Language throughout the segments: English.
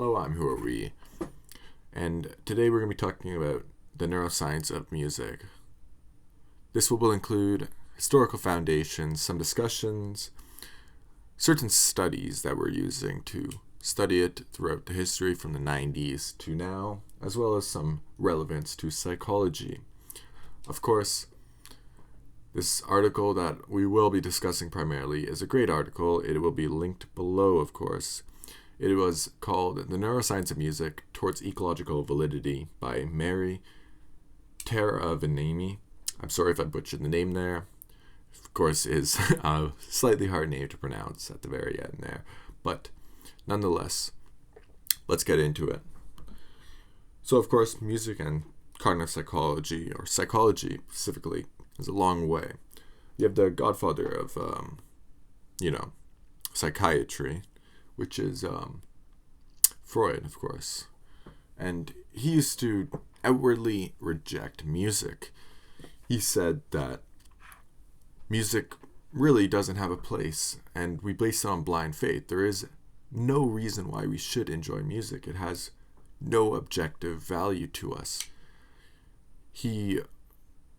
Hello, I'm Who Are We? And today we're going to be talking about the neuroscience of music. This will include historical foundations, some discussions, certain studies that we're using to study it throughout the history from the 90s to now, as well as some relevance to psychology. Of course, this article that we will be discussing primarily is a great article. It will be linked below, of course. It was called The Neuroscience of Music Towards Ecological Validity by Mary Teravanemi. I'm sorry if I butchered the name there. Of course, is a slightly hard name to pronounce at the very end there. But nonetheless, let's get into it. So, of course, music and cognitive psychology, or psychology specifically, is a long way. You have the godfather of, psychiatry, which is Freud, of course. And he used to outwardly reject music. He said that music really doesn't have a place, and we base it on blind faith. There is no reason why we should enjoy music. It has no objective value to us. He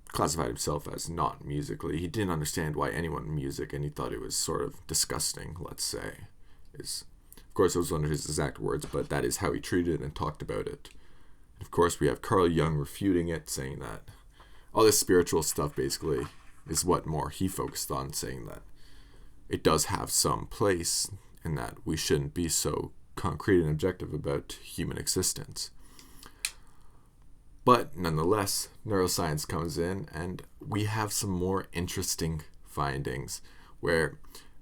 classified himself as not musically. He didn't understand why anyone music, and he thought it was sort of disgusting, let's say. Of course, those weren't his exact words, but that is how he treated it and talked about it. Of course, we have Carl Jung refuting it, saying that all this spiritual stuff basically is what more he focused on, saying that it does have some place and that we shouldn't be so concrete and objective about human existence. But nonetheless, neuroscience comes in and we have some more interesting findings where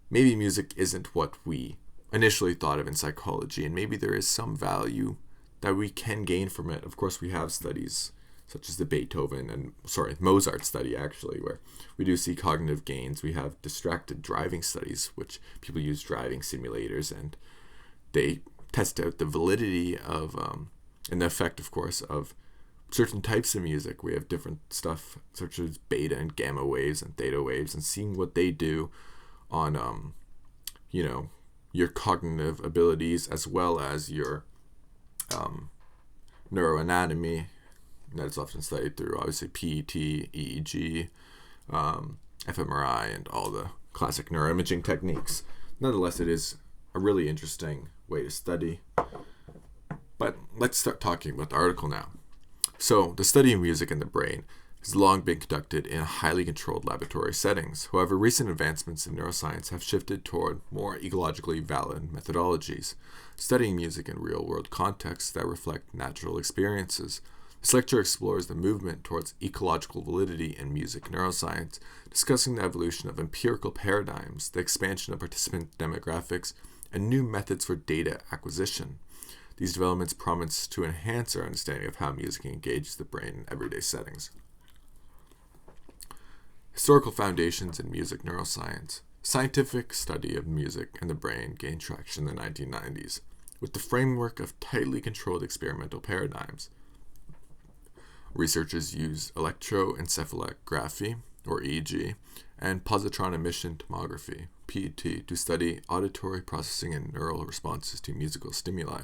maybe music isn't what we initially thought of in psychology, and maybe there is some value that we can gain from it. Of course, we have studies such as the Mozart study, actually, where we do see cognitive gains. We have distracted driving studies, which people use driving simulators, and they test out the validity of, and the effect, of course, of certain types of music. We have different stuff such as beta and gamma waves and theta waves, and seeing what they do on, your cognitive abilities as well as your neuroanatomy. That is often studied through, obviously, PET, EEG, fMRI, and all the classic neuroimaging techniques. Nonetheless, it is a really interesting way to study. But let's start talking about the article now. So, the study of music in the brain has long been conducted in highly controlled laboratory settings. However, recent advancements in neuroscience have shifted toward more ecologically valid methodologies, studying music in real-world contexts that reflect natural experiences. This lecture explores the movement towards ecological validity in music neuroscience, discussing the evolution of empirical paradigms, the expansion of participant demographics, and new methods for data acquisition. These developments promise to enhance our understanding of how music engages the brain in everyday settings. Historical foundations in music neuroscience. Scientific study of music and the brain gained traction in the 1990s with the framework of tightly controlled experimental paradigms. Researchers use electroencephalography, or EEG, and positron emission tomography, PET, to study auditory processing and neural responses to musical stimuli.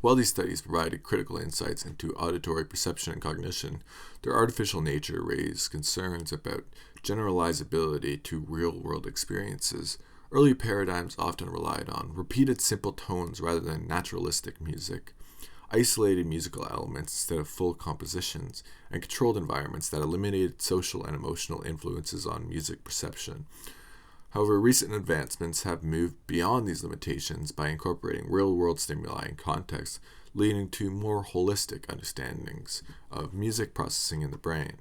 While these studies provided critical insights into auditory perception and cognition, their artificial nature raised concerns about generalizability to real-world experiences. Early paradigms often relied on repeated simple tones rather than naturalistic music, isolated musical elements instead of full compositions, and controlled environments that eliminated social and emotional influences on music perception. However, recent advancements have moved beyond these limitations by incorporating real-world stimuli and context, leading to more holistic understandings of music processing in the brain.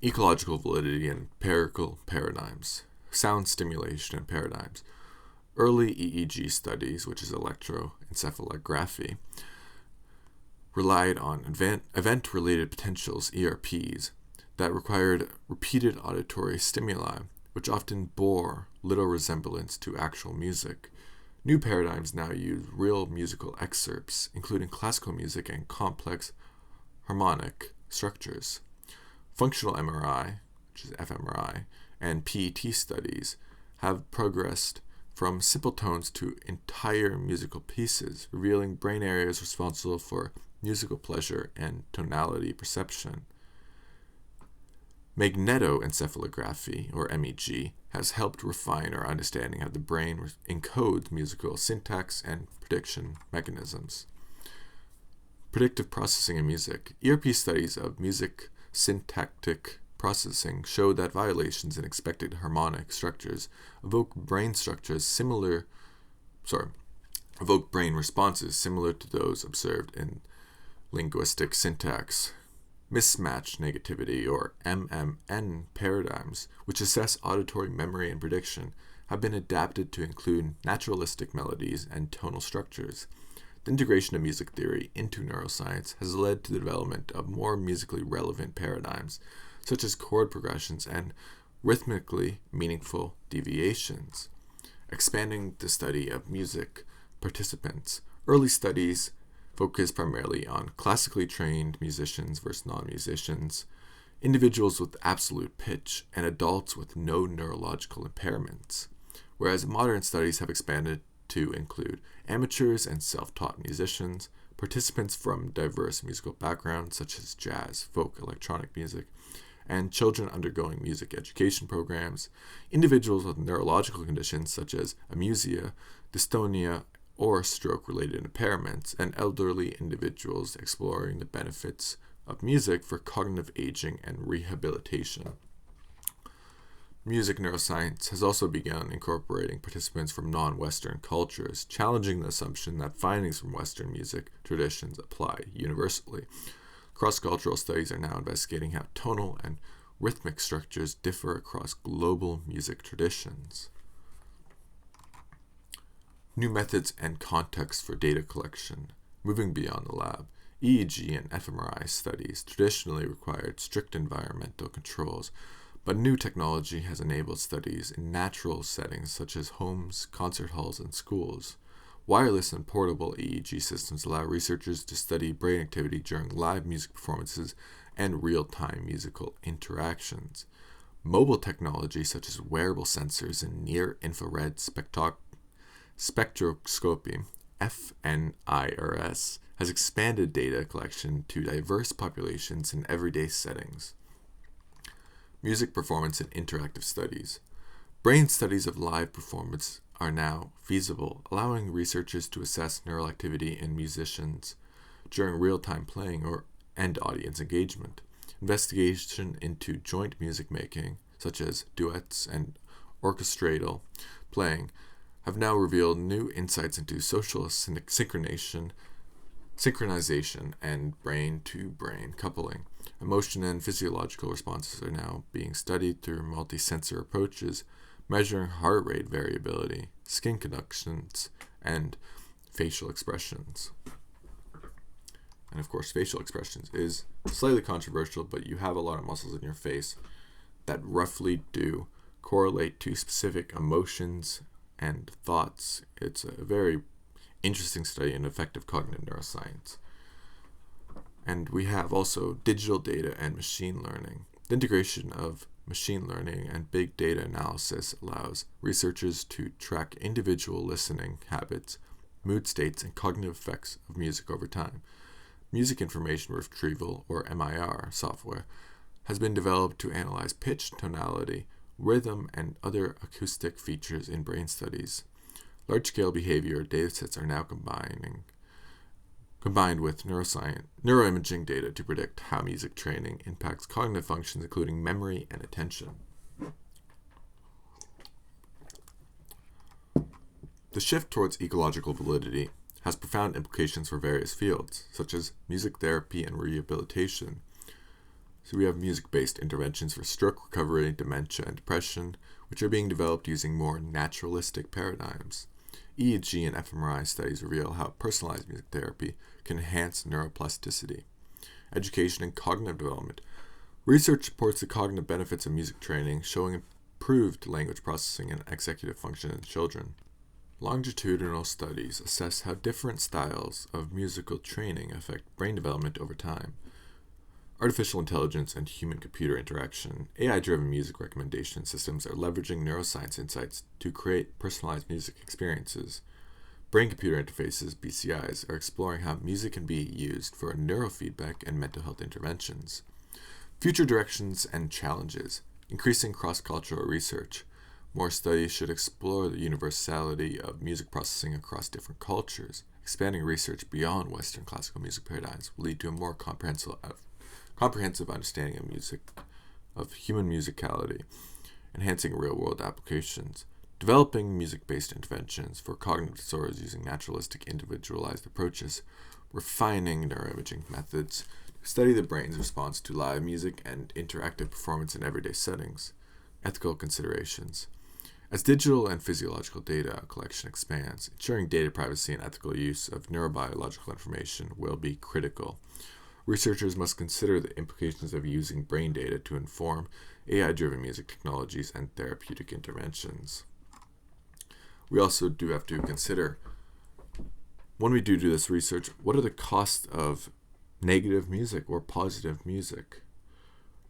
Ecological validity and empirical paradigms. Sound stimulation and paradigms. Early EEG studies, which is electroencephalography, relied on event-related potentials, ERPs, that required repeated auditory stimuli, which often bore little resemblance to actual music. New paradigms now use real musical excerpts, including classical music and complex harmonic structures. Functional MRI, which is fMRI, and PET studies have progressed from simple tones to entire musical pieces, revealing brain areas responsible for musical pleasure and tonality perception. Magnetoencephalography, or MEG, has helped refine our understanding of the brain encodes musical syntax and prediction mechanisms. Predictive processing in music. ERP studies of music syntactic processing show that violations in expected harmonic structures evoke brain responses similar to those observed in linguistic syntax. Mismatch negativity, or MMN paradigms, which assess auditory memory and prediction, have been adapted to include naturalistic melodies and tonal structures. The integration of music theory into neuroscience has led to the development of more musically relevant paradigms, such as chord progressions and rhythmically meaningful deviations. Expanding the study of music participants. Early studies focus primarily on classically trained musicians versus non-musicians, individuals with absolute pitch, and adults with no neurological impairments, whereas modern studies have expanded to include amateurs and self-taught musicians, participants from diverse musical backgrounds such as jazz, folk, electronic music, and children undergoing music education programs, individuals with neurological conditions such as amusia, dystonia, or stroke-related impairments, and elderly individuals exploring the benefits of music for cognitive aging and rehabilitation. Music neuroscience has also begun incorporating participants from non-Western cultures, challenging the assumption that findings from Western music traditions apply universally. Cross-cultural studies are now investigating how tonal and rhythmic structures differ across global music traditions. New methods and contexts for data collection. Moving beyond the lab, EEG and fMRI studies traditionally required strict environmental controls, but new technology has enabled studies in natural settings such as homes, concert halls, and schools. Wireless and portable EEG systems allow researchers to study brain activity during live music performances and real-time musical interactions. Mobile technology such as wearable sensors and near-infrared spectroscopy, FNIRS, has expanded data collection to diverse populations in everyday settings. Music performance and interactive studies. Brain studies of live performance are now feasible, allowing researchers to assess neural activity in musicians during real-time playing and audience engagement. Investigation into joint music making, such as duets and orchestral playing, have now revealed new insights into social synchronization and brain-to-brain coupling. Emotion and physiological responses are now being studied through multi-sensor approaches, measuring heart rate variability, skin conductions, and facial expressions. And of course, facial expressions is slightly controversial, but you have a lot of muscles in your face that roughly do correlate to specific emotions and thoughts. It's a very interesting study in effective cognitive neuroscience. And we have also digital data and machine learning. The integration of machine learning and big data analysis allows researchers to track individual listening habits, mood states, and cognitive effects of music over time. Music information retrieval, or MIR, software has been developed to analyze pitch, tonality, rhythm, and other acoustic features in brain studies. Large-scale behavior datasets are now combined with neuroimaging data to predict how music training impacts cognitive functions, including memory and attention. The shift towards ecological validity has profound implications for various fields, such as music therapy and rehabilitation. So we have music-based interventions for stroke recovery, dementia, and depression, which are being developed using more naturalistic paradigms. EEG and fMRI studies reveal how personalized music therapy can enhance neuroplasticity. Education and cognitive development. Research supports the cognitive benefits of music training, showing improved language processing and executive function in children. Longitudinal studies assess how different styles of musical training affect brain development over time. artificial intelligence, and human-computer interaction, AI-driven music recommendation systems are leveraging neuroscience insights to create personalized music experiences. Brain-computer interfaces, BCIs, are exploring how music can be used for neurofeedback and mental health interventions. Future directions and challenges. Increasing cross-cultural research. More studies should explore the universality of music processing across different cultures. Expanding research beyond Western classical music paradigms will lead to a more comprehensive understanding of human musicality, enhancing real-world applications. Developing music-based interventions for cognitive disorders using naturalistic, individualized approaches. Refining neuroimaging methods to study the brain's response to live music and interactive performance in everyday settings. Ethical considerations. As digital and physiological data collection expands, ensuring data privacy and ethical use of neurobiological information will be critical. Researchers must consider the implications of using brain data to inform AI-driven music technologies and therapeutic interventions. We also do have to consider, when we do this research, what are the costs of negative music or positive music?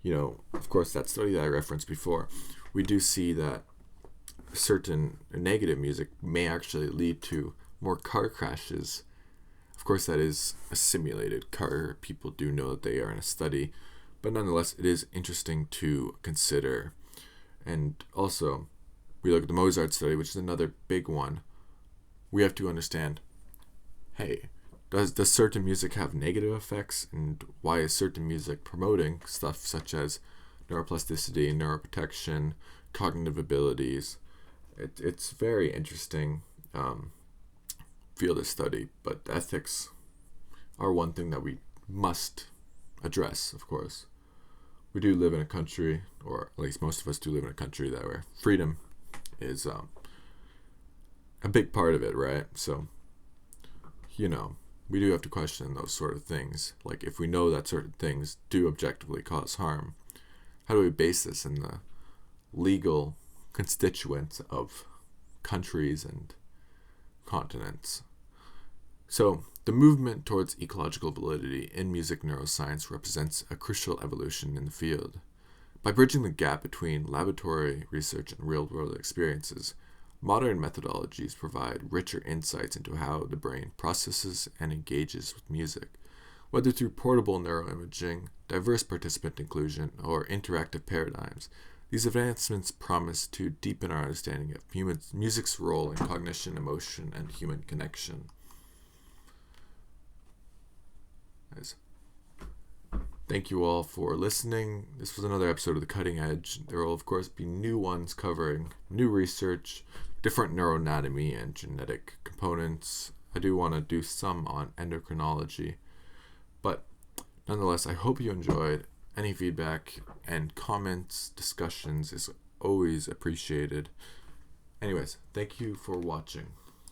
Of course, that study that I referenced before, we do see that certain negative music may actually lead to more car crashes. Of course, that is a simulated car. People do know that they are in a study, but nonetheless, it is interesting to consider. And also, we look at the Mozart study, which is another big one. We have to understand, hey, does certain music have negative effects, and why is certain music promoting stuff such as neuroplasticity, neuroprotection, cognitive abilities? It's very interesting field of study, but ethics are one thing that we must address, of course. We do live in a country, or at least most of us do live in a country where freedom is a big part of it, right? So, we do have to question those sort of things. Like, if we know that certain things do objectively cause harm, how do we base this in the legal constituents of countries and continents? So, the movement towards ecological validity in music neuroscience represents a crucial evolution in the field. By bridging the gap between laboratory research and real-world experiences, modern methodologies provide richer insights into how the brain processes and engages with music. Whether through portable neuroimaging, diverse participant inclusion, or interactive paradigms, these advancements promise to deepen our understanding of music's role in cognition, emotion, and human connection. Thank you all for listening. This was another episode of The Cutting Edge. There will, of course, be new ones covering new research, different neuroanatomy and genetic components. I do want to do some on endocrinology. But nonetheless, I hope you enjoyed. Any feedback and comments, discussions is always appreciated. Anyways, thank you for watching.